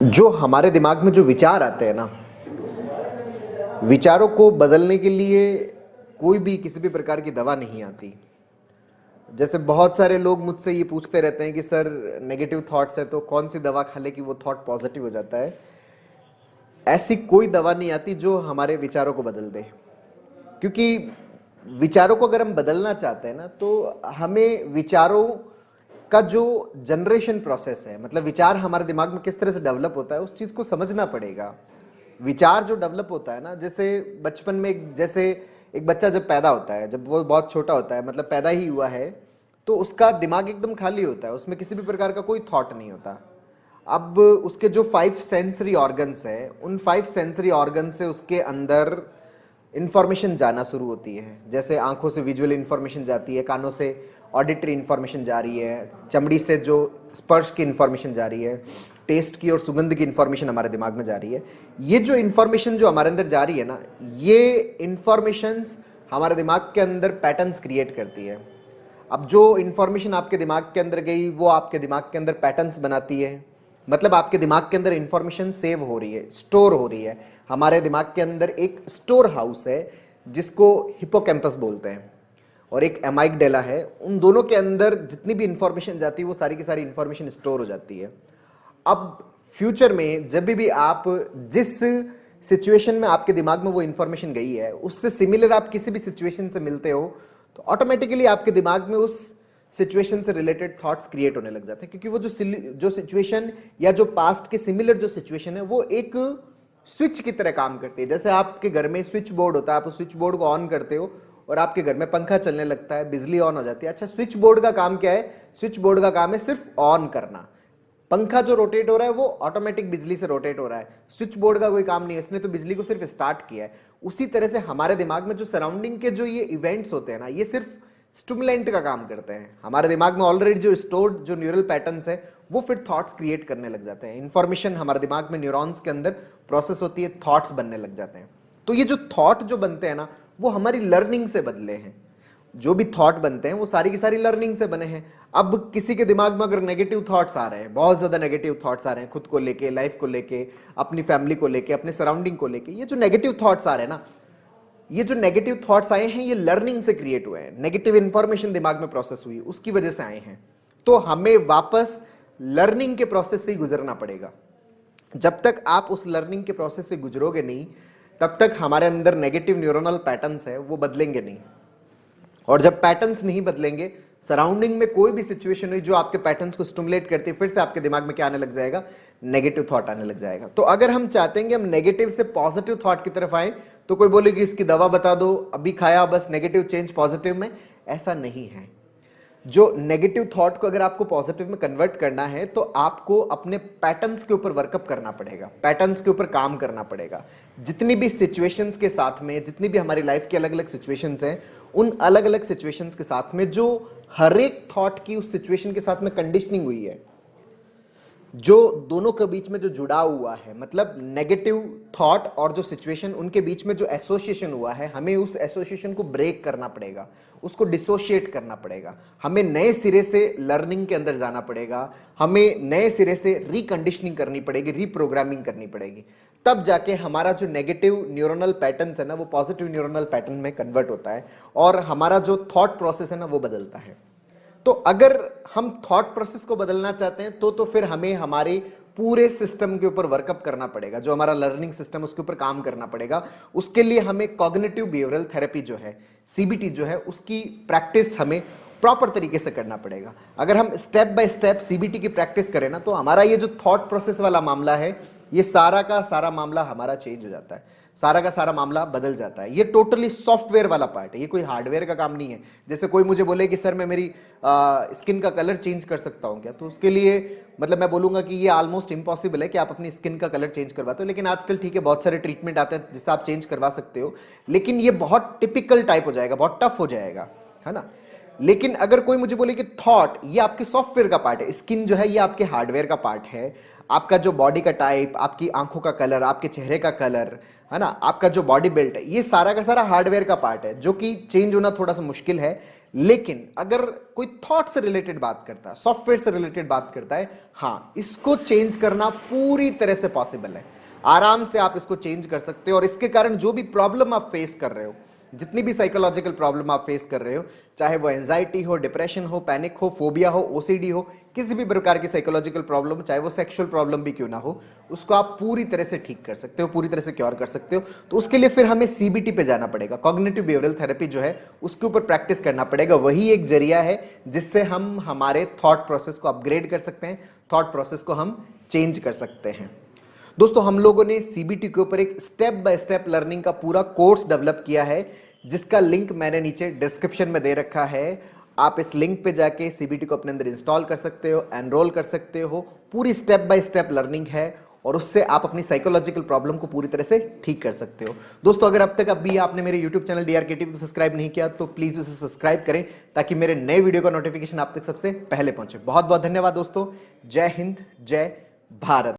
जो हमारे दिमाग में जो विचार आते हैं ना, विचारों को बदलने के लिए कोई भी किसी भी प्रकार की दवा नहीं आती। जैसे बहुत सारे लोग मुझसे ये पूछते रहते हैं कि सर नेगेटिव थॉट्स है तो कौन सी दवा खा ले कि वो थॉट पॉजिटिव हो जाता है। ऐसी कोई दवा नहीं आती जो हमारे विचारों को बदल दे, क्योंकि विचारों को अगर हम बदलना चाहते हैं ना तो हमें विचारों का जो जनरेशन प्रोसेस है, मतलब विचार हमारे दिमाग में किस तरह से डेवलप होता है, उस चीज को समझना पड़ेगा। विचार जो डेवलप होता है ना, जैसे बचपन में जैसे एक बच्चा जब पैदा होता है, जब वो बहुत छोटा होता है, मतलब पैदा ही हुआ है, तो उसका दिमाग एकदम खाली होता है, उसमें किसी भी प्रकार का कोई थॉट नहीं होता। अब उसके जो 5 सेंसरी ऑर्गन्स है, उन 5 सेंसरी ऑर्गन से उसके अंदर इंफॉर्मेशन जाना शुरू होती है। जैसे आंखों से विजुअल इंफॉर्मेशन जाती है, कानों से ऑडिटरी इंफॉर्मेशन जा रही है, चमड़ी से जो स्पर्श की इंफॉर्मेशन जा रही है, टेस्ट की और सुगंध की इंफॉर्मेशन हमारे दिमाग में जा रही है। ये जो इंफॉर्मेशन जो हमारे अंदर जा रही है ना, ये इंफॉर्मेशन हमारे दिमाग के अंदर पैटर्न्स क्रिएट करती है। अब जो इंफॉर्मेशन आपके दिमाग के अंदर गई वो आपके दिमाग के अंदर पैटर्न्स बनाती है, मतलब आपके दिमाग के अंदर इंफॉर्मेशन सेव हो रही है, स्टोर हो रही है। हमारे दिमाग के अंदर एक स्टोर हाउस है जिसको हिपोकैम्पस बोलते हैं, और एक एमाइगडेला है। उन दोनों के अंदर जितनी भी इंफॉर्मेशन जाती है वो सारी की सारी इंफॉर्मेशन स्टोर हो जाती है। अब फ्यूचर में जब भी आप जिस सिचुएशन में आपके दिमाग में वो इंफॉर्मेशन गई है, उससे सिमिलर आप किसी भी सिचुएशन से मिलते हो तो ऑटोमेटिकली आपके दिमाग में उस सिचुएशन से रिलेटेड थॉट्स क्रिएट होने लग जाते हैं, क्योंकि वो जो सिचुएशन या जो पास्ट के सिमिलर जो सिचुएशन है वो एक स्विच की तरह काम करती है। जैसे आपके घर में स्विच बोर्ड होता है, आप उस स्विच बोर्ड को ऑन करते हो और आपके घर में पंखा चलने लगता है, बिजली ऑन हो जाती है। अच्छा, स्विच बोर्ड का काम क्या है? स्विच बोर्ड का काम है सिर्फ ऑन करना। पंखा जो रोटेट हो रहा है वो ऑटोमेटिक बिजली से रोटेट हो रहा है, स्विच बोर्ड का कोई काम नहीं है, इसने तो बिजली को सिर्फ स्टार्ट किया है। उसी तरह से हमारे दिमाग में जो सराउंडिंग के जो ये इवेंट्स होते हैं ना, ये सिर्फ स्टिमुलेंट का काम करते हैं। हमारे दिमाग में ऑलरेडी जो स्टोर्ड जो न्यूरल पैटर्न्स है वो फिर थॉट्स क्रिएट करने लग जाते हैं। इंफॉर्मेशन हमारे दिमाग में न्यूरॉन्स के अंदर प्रोसेस होती है, थॉट्स बनने लग जाते हैं। तो ये जो थॉट जो बनते हैं ना, वो हमारी लर्निंग से बदले हैं। जो भी थॉट बनते हैं वो सारी की सारी लर्निंग से बने हैं। अब किसी के दिमाग में अगर नेगेटिव थॉट्स आ रहे हैं, बहुत ज्यादा नेगेटिव थॉट्स आ रहे हैं, खुद को लेके, लाइफ को लेके, अपनी फैमिली को लेके, अपने सराउंडिंग को लेके, ये जो नेगेटिव थॉट्स आ रहे हैं ना, ये जो नेगेटिव थॉट्स आए हैं ये लर्निंग से क्रिएट हुए हैं। नेगेटिव इंफॉर्मेशन दिमाग में प्रोसेस हुई, उसकी वजह से आए हैं। तो हमें वापस लर्निंग के प्रोसेस से ही गुजरना पड़ेगा। जब तक आप उस लर्निंग के प्रोसेस से गुजरोगे नहीं, तब तक हमारे अंदर नेगेटिव न्यूरोनल पैटर्न्स है वो बदलेंगे नहीं। और जब पैटर्न्स नहीं बदलेंगे, सराउंडिंग में कोई भी सिचुएशन हुई जो आपके पैटर्न्स को स्टिमुलेट करती है, फिर से आपके दिमाग में क्या आने लग जाएगा? नेगेटिव थॉट आने लग जाएगा। तो अगर हम चाहते हैं कि हम नेगेटिव से पॉजिटिव थॉट की तरफ आए, तो कोई बोलेगी इसकी दवा बता दो, अभी खाया बस नेगेटिव चेंज पॉजिटिव में। ऐसा नहीं है। जो नेगेटिव थॉट को अगर आपको पॉजिटिव में कन्वर्ट करना है तो आपको अपने पैटर्न्स के ऊपर वर्कअप करना पड़ेगा, पैटर्न्स के ऊपर काम करना पड़ेगा। जितनी भी सिचुएशंस के साथ में, जितनी भी हमारी लाइफ की अलग अलग सिचुएशंस हैं, उन अलग अलग सिचुएशंस के साथ में जो हर एक थॉट की उस सिचुएशन के साथ में कंडीशनिंग हुई है, जो दोनों के बीच में जो जुड़ाव हुआ है, मतलब नेगेटिव थॉट और जो सिचुएशन, उनके बीच में जो एसोसिएशन हुआ है, हमें उस एसोसिएशन को ब्रेक करना पड़ेगा, उसको डिसोशिएट करना पड़ेगा। हमें नए सिरे से लर्निंग के अंदर जाना पड़ेगा, हमें नए सिरे से रिकंडीशनिंग करनी पड़ेगी, रीप्रोग्रामिंग करनी पड़ेगी। तब जाके हमारा जो नेगेटिव न्यूरोनल पैटर्न्स है ना, वो पॉजिटिव न्यूरोनल पैटर्न में कन्वर्ट होता है और हमारा जो थॉट प्रोसेस है ना, वो बदलता है। तो अगर हम थॉट प्रोसेस को बदलना चाहते हैं तो फिर हमें हमारे पूरे सिस्टम के ऊपर वर्कअप करना पड़ेगा, जो हमारा लर्निंग सिस्टम उसके ऊपर काम करना पड़ेगा। उसके लिए हमें कॉग्निटिव बिहेवियरल थेरेपी जो है, सीबीटी जो है, उसकी प्रैक्टिस हमें प्रॉपर तरीके से करना पड़ेगा। अगर हम स्टेप बाय स्टेप सीबीटी की प्रैक्टिस करें ना, तो हमारा ये जो थॉट प्रोसेस वाला मामला है, ये सारा का सारा मामला हमारा चेंज हो जाता है, सारा का सारा मामला बदल जाता है। ये टोटली सॉफ्टवेयर वाला पार्ट है, ये कोई हार्डवेयर का काम नहीं है। जैसे कोई मुझे बोले कि सर मैं मेरी स्किन का कलर चेंज कर सकता हूं क्या, तो उसके लिए मतलब मैं बोलूंगा कि ये ऑलमोस्ट इम्पॉसिबल है कि आप अपनी स्किन का कलर चेंज करवाते हो। लेकिन आजकल ठीक है, बहुत सारे ट्रीटमेंट आते हैं जिससे आप चेंज करवा सकते हो, लेकिन ये बहुत टिपिकल टाइप हो जाएगा, बहुत टफ हो जाएगा, है ना। लेकिन अगर कोई मुझे बोले कि थॉट ये आपके सॉफ्टवेयर का पार्ट है, स्किन जो है ये आपके हार्डवेयर का पार्ट है, आपका जो बॉडी का टाइप, आपकी आंखों का कलर, आपके चेहरे का कलर, है ना, आपका जो बॉडी बिल्ट है, ये सारा का सारा हार्डवेयर का पार्ट है, जो कि चेंज होना थोड़ा सा मुश्किल है। लेकिन अगर कोई थॉट से रिलेटेड बात करता है, सॉफ्टवेयर से रिलेटेड बात करता है, हाँ, इसको चेंज करना पूरी तरह से पॉसिबल है। आराम से आप इसको चेंज कर सकते हो और इसके कारण जो भी प्रॉब्लम आप फेस कर रहे हो, जितनी भी साइकोलॉजिकल प्रॉब्लम आप फेस कर रहे हो, चाहे वो एंजाइटी हो, डिप्रेशन हो, पैनिक हो, फोबिया हो, ओसीडी हो, किसी भी प्रकार की साइकोलॉजिकल प्रॉब्लम, चाहे वो सेक्सुअल प्रॉब्लम भी क्यों ना हो, उसको आप पूरी तरह से ठीक कर सकते हो, पूरी तरह से क्योर कर सकते हो। तो उसके लिए फिर हमें सीबीटी पे जाना पड़ेगा, कॉग्निटिव बिहेवियरल थेरेपी जो है उसके ऊपर प्रैक्टिस करना पड़ेगा। वही एक जरिया है जिससे हम हमारे थॉट प्रोसेस को अपग्रेड कर सकते हैं, थॉट प्रोसेस को हम चेंज कर सकते हैं। दोस्तों, हम लोगों ने सीबीटी के ऊपर एक स्टेप बाय स्टेप लर्निंग का पूरा कोर्स डेवलप किया है, जिसका लिंक मैंने नीचे डिस्क्रिप्शन में दे रखा है। आप इस लिंक पे जाके सीबीटी को अपने अंदर इंस्टॉल कर सकते हो, एनरोल कर सकते हो। पूरी स्टेप बाय स्टेप लर्निंग है और उससे आप अपनी साइकोलॉजिकल प्रॉब्लम को पूरी तरह से ठीक कर सकते हो। दोस्तों, अगर अब तक अभी आपने मेरे यूट्यूब चैनल DRK TV को सब्सक्राइब नहीं किया तो प्लीज उसे सब्सक्राइब करें, ताकि मेरे नए वीडियो का नोटिफिकेशन आप तक सबसे पहले पहुंचे। बहुत बहुत धन्यवाद दोस्तों। जय हिंद, जय भारत।